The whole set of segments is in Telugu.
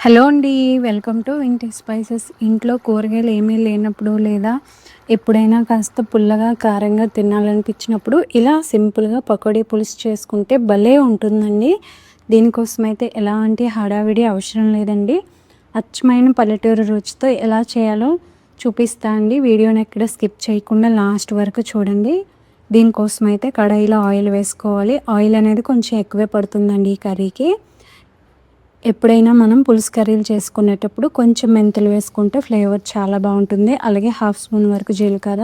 హలో అండి. వెల్కమ్ టు ఇంటి స్పైసెస్. ఇంట్లో కూరగాయలు ఏమీ లేనప్పుడు లేదా ఎప్పుడైనా కాస్త పుల్లగా, కారంగా తినాలనిపించినప్పుడు ఇలా సింపుల్‌గా పకోడీ పులుసు చేసుకుంటే భలే ఉంటుందండి. దీనికోసమైతే ఎలాంటి హడావిడి అవసరం లేదండి. అచ్చమైన పల్లెటూరు రుచితో ఎలా చేయాలో చూపిస్తా అండి. వీడియోని ఎక్కడ స్కిప్ చేయకుండా లాస్ట్ వరకు చూడండి. దీనికోసమైతే కడాయిలో ఆయిల్ వేసుకోవాలి. ఆయిల్ అనేది కొంచెం ఎక్కువే పడుతుందండి ఈ కర్రీకి. ఎప్పుడైనా మనం పులుసు కర్రీలు చేసుకునేటప్పుడు కొంచెం మెంతులు వేసుకుంటే ఫ్లేవర్ చాలా బాగుంటుంది. అలాగే హాఫ్ స్పూన్ వరకు జీలకర్ర,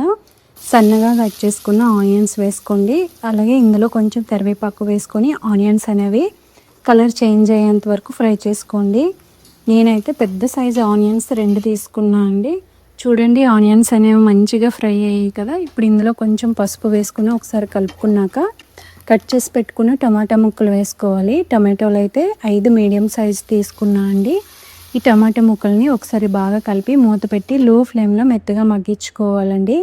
సన్నగా కట్ చేసుకున్న ఆనియన్స్ వేసుకోండి. అలాగే ఇందులో కొంచెం కరివేపాకు వేసుకొని ఆనియన్స్ అనేవి కలర్ చేంజ్ అయ్యేంత వరకు ఫ్రై చేసుకోండి. నేనైతే పెద్ద సైజు ఆనియన్స్ 2 తీసుకున్నా అండి. చూడండి, ఆనియన్స్ అనేవి మంచిగా ఫ్రై అయ్యాయి కదా. ఇప్పుడు ఇందులో కొంచెం పసుపు వేసుకుని ఒకసారి కలుపుకున్నాక కట్ చేసి పెట్టుకున్న టమాటా ముక్కలు వేసుకోవాలి. టమాటోలు అయితే 5 మీడియం సైజు తీసుకున్నా అండి. ఈ టమాటా ముక్కల్ని ఒకసారి బాగా కలిపి మూత పెట్టి లో ఫ్లేమ్లో మెత్తగా మగ్గించుకోవాలండి.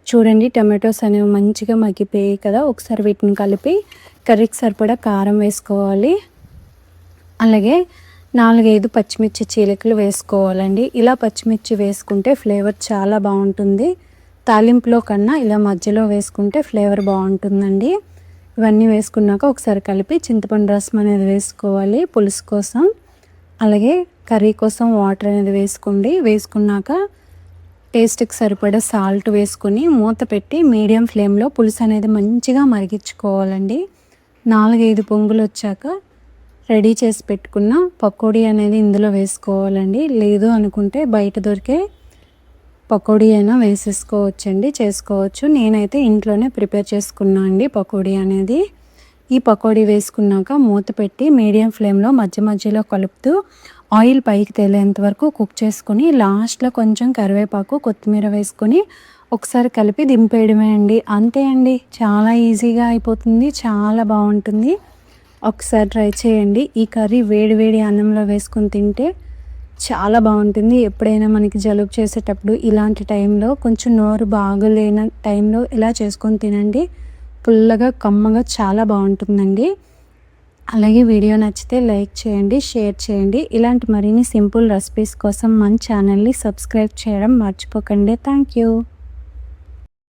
చూడండి, టమాటోస్ అనేవి మంచిగా మగ్గిపోయాయి కదా. ఒకసారి వీటిని కలిపి కర్రీకి సరిపడా కారం వేసుకోవాలి. అలాగే 4-5 పచ్చిమిర్చి చీలికలు వేసుకోవాలండి. ఇలా పచ్చిమిర్చి వేసుకుంటే ఫ్లేవర్ చాలా బాగుంటుంది. తాలింపులో కన్నా ఇలా మధ్యలో వేసుకుంటే ఫ్లేవర్ బాగుంటుందండి. ఇవన్నీ వేసుకున్నాక ఒకసారి కలిపి చింతపండు రసం అనేది వేసుకోవాలి పులుసు కోసం. అలాగే కర్రీ కోసం వాటర్ అనేది వేసుకోండి. వేసుకున్నాక టేస్ట్కి సరిపడా సాల్ట్ వేసుకొని మూత పెట్టి మీడియం ఫ్లేమ్లో పులుసు అనేది మంచిగా మరిగించుకోవాలండి. 4-5 పొంగులు వచ్చాక రెడీ చేసి పెట్టుకున్న పకోడీ అనేది ఇందులో వేసుకోవాలండి. లేదు అనుకుంటే బయట దొరికే పకోడీ అయినా వేసేసుకోవచ్చండి, చేసుకోవచ్చు. నేనైతే ఇంట్లోనే ప్రిపేర్ చేసుకున్నా అండి పకోడీ అనేది. ఈ పకోడీ వేసుకున్నాక మూత పెట్టి మీడియం ఫ్లేమ్లో మధ్య మధ్యలో కలుపుతూ ఆయిల్ పైకి తేలేంత వరకు కుక్ చేసుకొని లాస్ట్లో కొంచెం కరివేపాకు, కొత్తిమీర వేసుకొని ఒకసారి కలిపి దింపేయడమే అండి. అంతే అండి, చాలా ఈజీగా అయిపోతుంది, చాలా బాగుంటుంది. ఒకసారి ట్రై చేయండి. ఈ కర్రీ వేడి వేడి అన్నంలో వేసుకొని తింటే చాలా బాగుంటుంది. ఎప్పుడైనా మనకి జలుబు చేసేటప్పుడు ఇలాంటి టైంలో కొంచెం నోరు బాగోలేని టైంలో ఇలా చేసుకొని తినండి. పుల్లగా, కమ్మగా చాలా బాగుంటుందండి. అలాగే వీడియో నచ్చితే లైక్ చేయండి, షేర్ చేయండి. ఇలాంటి మరిన్ని సింపుల్ రెసిపీస్ కోసం మన ఛానల్ని సబ్స్క్రైబ్ చేయడం మర్చిపోకండి. Thank you.